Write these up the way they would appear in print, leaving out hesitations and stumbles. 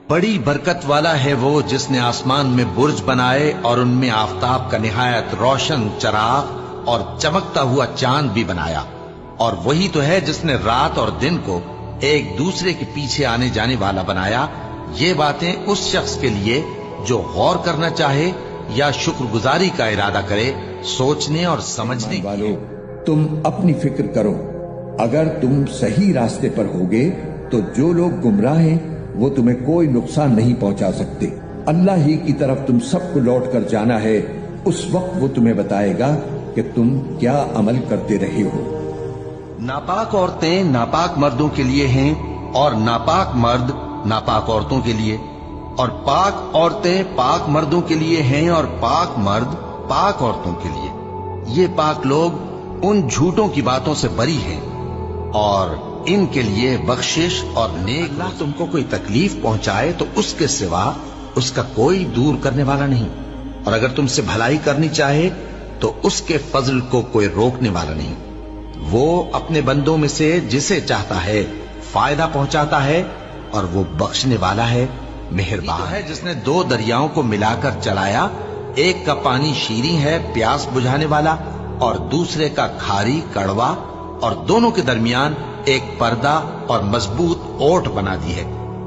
بڑی برکت والا ہے وہ جس نے آسمان میں برج بنائے اور ان میں آفتاب کا نہایت روشن چراغ اور چمکتا ہوا چاند بھی بنایا، اور وہی تو ہے جس نے رات اور دن کو ایک دوسرے کے پیچھے آنے جانے والا بنایا۔ یہ باتیں اس شخص کے لیے جو غور کرنا چاہے یا شکر گزاری کا ارادہ کرے، سوچنے اور سمجھنے والو، تم اپنی فکر کرو، اگر تم صحیح راستے پر ہوگے تو جو لوگ گمراہ ہیں وہ تمہیں کوئی نقصان نہیں پہنچا سکتے۔ اللہ ہی کی طرف تم سب کو لوٹ کر جانا ہے، اس وقت وہ تمہیں بتائے گا کہ تم کیا عمل کرتے رہے ہو۔ ناپاک عورتیں ناپاک مردوں کے لیے ہیں، اور ناپاک مرد ناپاک عورتوں کے لیے، اور پاک عورتیں پاک مردوں کے لیے ہیں، اور پاک مرد پاک عورتوں کے لیے۔ یہ پاک لوگ ان جھوٹوں کی باتوں سے بری ہیں، اور ان کے لیے بخشش اور نیک۔ اللہ تم کو کوئی تکلیف پہنچائے تو اس کے سوا اس کا کوئی دور کرنے والا نہیں، اور اگر تم سے بھلائی کرنی چاہے تو اس کے فضل کو کوئی روکنے والا نہیں۔ وہ اپنے بندوں میں سے جسے چاہتا ہے فائدہ پہنچاتا ہے، اور وہ بخشنے والا ہے، مہربان ہے۔ جس نے دو دریاؤں کو ملا کر چلایا، ایک کا پانی شیریں ہے پیاس بجھانے والا، اور دوسرے کا کھاری کڑوا، اور دونوں کے درمیان ایک پردہ اور مضبوط اوٹ بنا دی ہے۔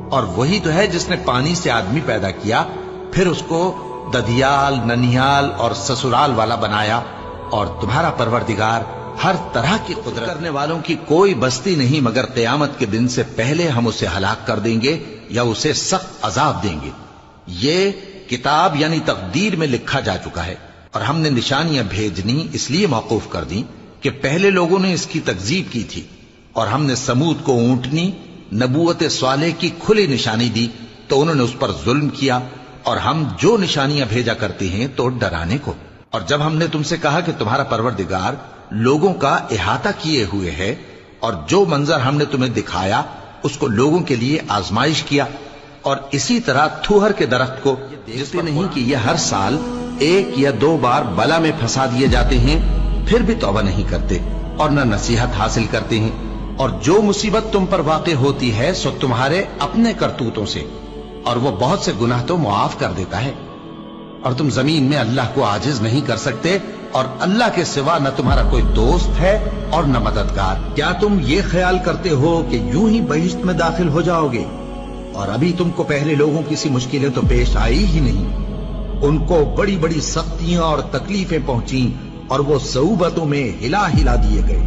اور وہی تو ہے جس نے پانی سے آدمی پیدا کیا، پھر اس کو ددیال، ننیال اور سسرال والا بنایا، اور تمہارا پروردگار ہر طرح کی قدرت کرنے والوں کی کوئی بستی نہیں، مگر قیامت کے دن سے پہلے ہم اسے ہلاک کر دیں گے یا اسے سخت عذاب دیں گے۔ یہ کتاب یعنی تقدیر میں لکھا جا چکا ہے، اور ہم نے نشانیاں بھیجنی اس لیے موقوف کر دیں کہ پہلے لوگوں نے اس کی تکذیب کی تھی، اور ہم نے سمود کو اونٹنی نبوت صالح کی کھلی نشانی دی تو انہوں نے اس پر ظلم کیا، اور ہم جو نشانیاں بھیجا کرتے ہیں تو ڈرانے کو۔ اور جب ہم نے تم سے کہا کہ تمہارا پروردگار لوگوں کا احاطہ کیے ہوئے ہے، اور جو منظر ہم نے تمہیں دکھایا اس کو لوگوں کے لیے آزمائش کیا، اور اسی طرح تھوہر کے درخت کو جسے نہیں کہ یہ ہر سال ایک یا دو بار بلا میں پھنسا دیے جاتے ہیں، پھر بھی توبہ نہیں کرتے اور نہ نصیحت حاصل کرتے ہیں۔ اور جو مصیبت تم پر واقع ہوتی ہے سو تمہارے اپنے کرتوتوں سے، اور وہ بہت سے گناہ تو معاف کر دیتا ہے۔ اور تم زمین میں اللہ کو عاجز نہیں کر سکتے، اور اللہ کے سوا نہ تمہارا کوئی دوست ہے اور نہ مددگار۔ کیا تم یہ خیال کرتے ہو کہ یوں ہی بہشت میں داخل ہو جاؤ گے؟ اور ابھی تم کو پہلے لوگوں کی سی مشکلیں تو پیش آئی ہی نہیں، ان کو بڑی بڑی سختیاں اور تکلیفیں پہنچیں، اور وہ صعوبتوں میں ہلا ہلا دیے گئے،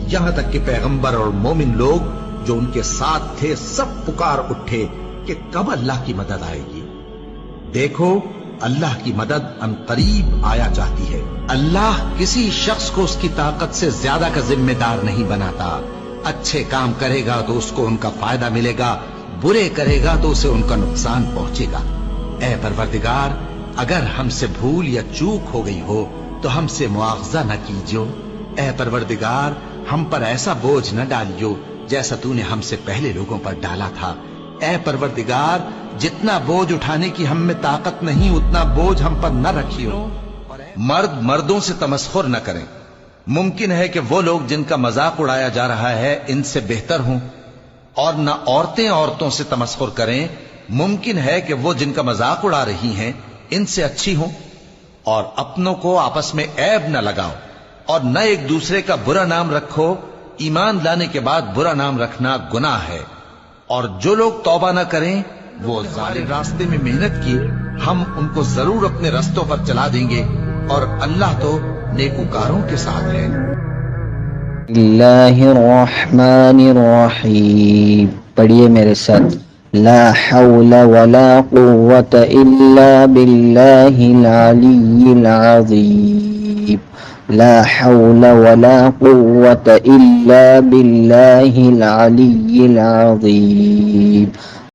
یہاں تک کہ پیغمبر اور مومن لوگ جو ان کے ساتھ تھے سب پکار اٹھے کہ کب اللہ کی مدد آئے گی۔ دیکھو اللہ کی مدد ان قریب آیا چاہتی ہے۔ اللہ کسی شخص کو اس کی طاقت سے زیادہ کا ذمہ دار نہیں بناتا۔ اچھے کام کرے گا تو اس کو ان کا فائدہ ملے گا، برے کرے گا تو اسے ان کا نقصان پہنچے گا۔ اے پروردگار، اگر ہم سے بھول یا چوک ہو گئی ہو تو ہم سے مواخذہ نہ کیجو۔ اے پروردگار، ہم پر ایسا بوجھ نہ ڈالیو جیسا تو نے ہم سے پہلے لوگوں پر ڈالا تھا۔ اے پروردگار، جتنا بوجھ اٹھانے کی ہم میں طاقت نہیں اتنا بوجھ ہم پر نہ رکھیو۔ مرد مردوں سے تمسخر نہ کریں۔ ممکن ہے کہ وہ لوگ جن کا مذاق اڑایا جا رہا ہے ان سے بہتر ہوں، اور نہ عورتیں عورتوں سے تمسخر کریں۔ ممکن ہے کہ وہ جن کا مذاق اڑا رہی ہیں ان سے اچھی ہوں۔ اور اپنوں کو آپس میں عیب نہ لگاؤ، اور نہ ایک دوسرے کا برا نام رکھو۔ ایمان لانے کے بعد برا نام رکھنا گناہ ہے، اور جو لوگ توبہ نہ کریں وہ ظالم راستے میں محنت کی، ہم ان کو ضرور اپنے رستوں پر چلا دیں گے، اور اللہ تو نیکوکاروں کے ساتھ ہے۔ اللہ الرحمن الرحیم، پڑھیے میرے ساتھ۔ لا حول ولا قوة الا باللہ العلی العظیم، لا حول ولا قوة الا باللہ العلی العظیم۔